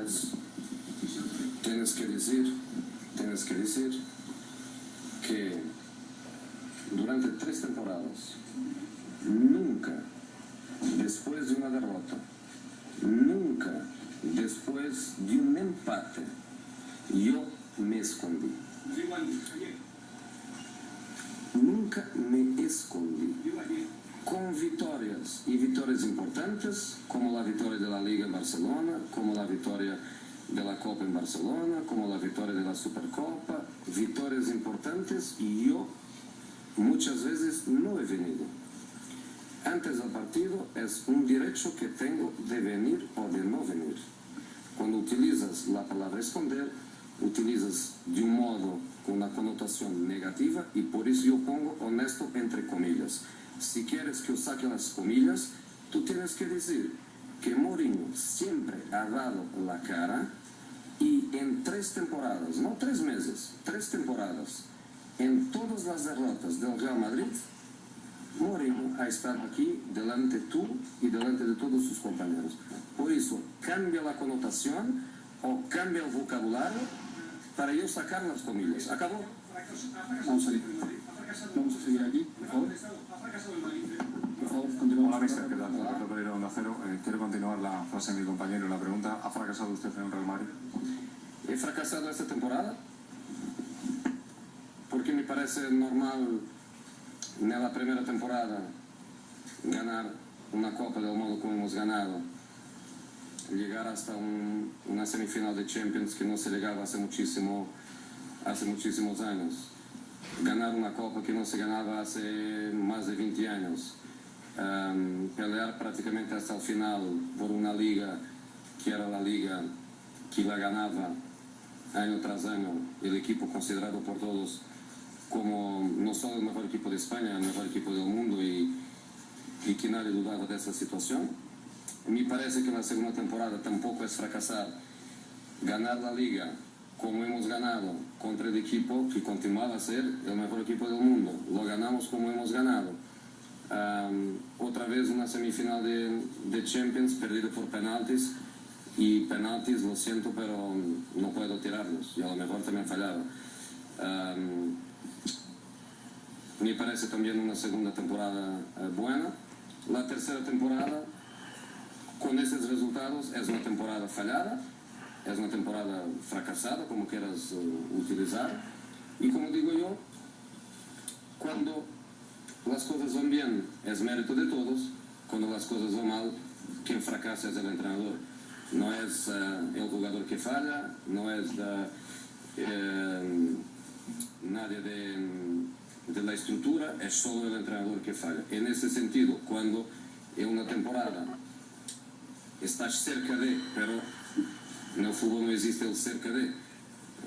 es, tienes que decir que durante 3 temporadas, nunca después de una derrota, nunca después de un empate, yo me escondí. Nunca me escondí. Con victorias, y victorias importantes, como la victoria de la Liga en Barcelona, como la victoria de la Copa en Barcelona, como la victoria de la Supercopa, victorias importantes, y yo muchas veces no he venido. Antes del partido es un derecho que tengo de venir o de no venir. Cuando utilizas la palabra esconder, utilizas de un modo con una connotación negativa, y por eso yo pongo honesto entre comillas. Si quieres que yo saque las comillas, tú tienes que decir que Mourinho siempre ha dado la cara, y en 3 temporadas, no 3 meses, 3 temporadas, en todas las derrotas del Real Madrid, Mourinho ha estado aquí delante tú y delante de todos sus compañeros. Por eso, cambia la connotación o cambia el vocabulario para yo sacar las comillas. ¿Acabó? Vamos a seguir aquí, por favor. Por favor, continuamos. Hola, mister, ¿qué tal? Roberto Pereira, Onda Cero. Quiero continuar la frase de mi compañero. La pregunta: ¿ha fracasado usted en el Real Madrid? He fracasado esta temporada porque me parece normal en la primera temporada ganar una Copa del modo como hemos ganado, llegar hasta una semifinal de Champions que no se llegaba hace muchísimos años, ganar una Copa que no se ganaba hace más de 20 años, pelear prácticamente hasta el final por una liga que era la liga que la ganaba año tras año el equipo considerado por todos como no solo el mejor equipo de España, el mejor equipo del mundo, y que nadie dudaba de esa situación. Me parece que la segunda temporada tampoco es fracasar. Ganar la liga como hemos ganado contra el equipo que continuaba a ser el mejor equipo del mundo, lo ganamos como hemos ganado. Otra vez una semifinal de Champions perdida por penaltis, y penaltis, lo siento, pero no puedo tirarlos, y a lo mejor también fallaba. Me parece también una segunda temporada buena. La tercera temporada, con esos resultados, es una temporada fallada, es una temporada fracasada, como quieras utilizar. Y como digo yo, cuando las cosas van bien es mérito de todos, cuando las cosas van mal, quien fracasa es el entrenador. No es el jugador que falla, no es nadie de la estructura, es solo el entrenador que falla. En ese sentido, cuando en una temporada estás cerca de, pero en el fútbol no existe el cerca de,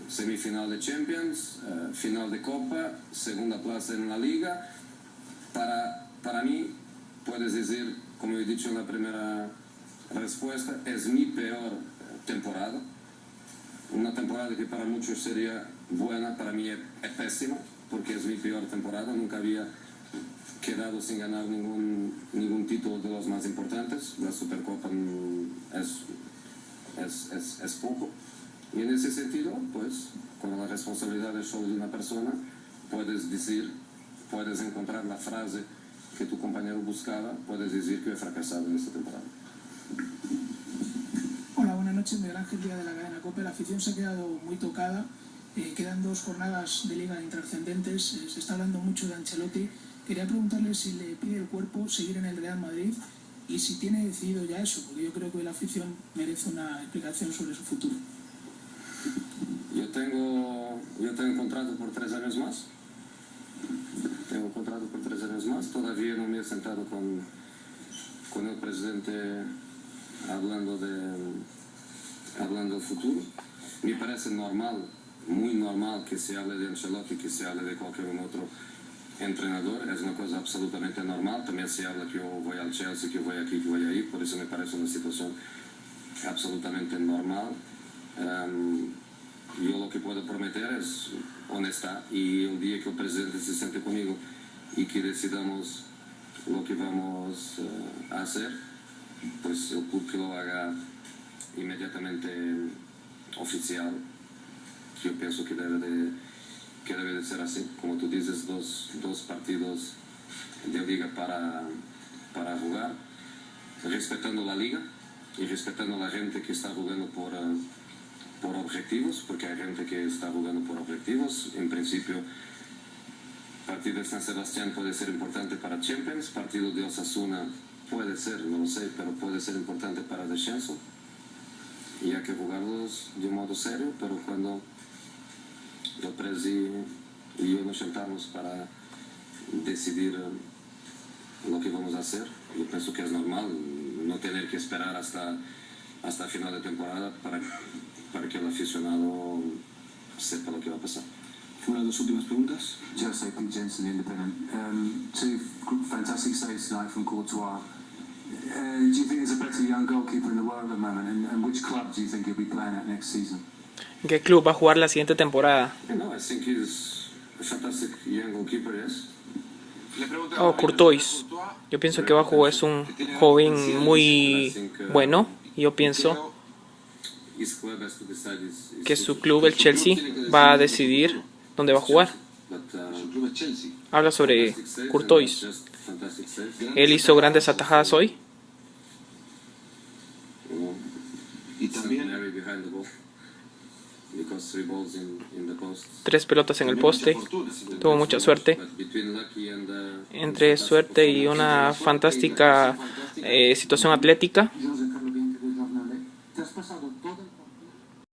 semifinal de Champions, final de Copa, segunda plaza en la Liga, para mí, puedes decir, como he dicho en la primera respuesta, es mi peor temporada. Una temporada que para muchos sería buena, para mí es pésima, porque es mi peor temporada. Nunca había quedado sin ganar ningún título de los más importantes. La Supercopa es poco. Y en ese sentido, pues, cuando la responsabilidad es solo de una persona, puedes encontrar la frase que tu compañero buscaba, puedes decir que he fracasado en esta temporada. Hola, buenas noches. Miguel Ángel, Día de la Cadena COPE. La afición se ha quedado muy tocada. Quedan 2 jornadas de liga intrascendentes. Se está hablando mucho de Ancelotti. Quería preguntarle si le pide el cuerpo seguir en el Real Madrid y si tiene decidido ya eso, porque yo creo que la afición merece una explicación sobre su futuro. Yo tengo contrato por 3 años más. Tengo contrato por 3 años más. Todavía no me he sentado con el presidente hablando del futuro. Me parece normal, muy normal, que se hable de Ancelotti, que se hable de cualquier otro entrenador. Es una cosa absolutamente normal. También se habla que yo voy al Chelsea, que yo voy aquí, que voy ahí. Por eso me parece una situación absolutamente normal. Yo lo que puedo prometer es honestidad, y el día que el presidente se siente conmigo y que decidamos lo que vamos a hacer, pues el club que lo haga inmediatamente oficial. Yo pienso que debe de ser así. Como tú dices, dos partidos de liga para jugar, respetando la liga y respetando a la gente que está jugando por objetivos, porque hay gente que está jugando por objetivos. En principio, partido de San Sebastián puede ser importante para Champions, partido de Osasuna puede ser, no lo sé, pero puede ser importante para descenso. Y hay que jugarlos de modo serio, pero cuando el Presi y yo nos sentamos para decidir lo que vamos a hacer, yo pienso que es normal no tener que esperar hasta final de temporada para que el aficionado sepa lo que va a pasar. Una de las últimas preguntas. Jose P. Jensen, Independent. Two fantastic saves tonight from Courtois. Do you think there's a better young goalkeeper in the world at the moment? And which club do you think he'll be playing at next season? ¿En qué club va a jugar la siguiente temporada? No, I think he's a fantastic young goalkeeper, yes. Oh, Courtois. Yo pienso que va a jugar, es un joven muy bueno. Yo pienso que su club, el Chelsea, va a decidir dónde va a jugar. Habla sobre Courtois. Él hizo grandes atajadas hoy. Y también 3 pelotas en el poste. Tuvo mucha suerte. Entre suerte y una fantástica situación atlética,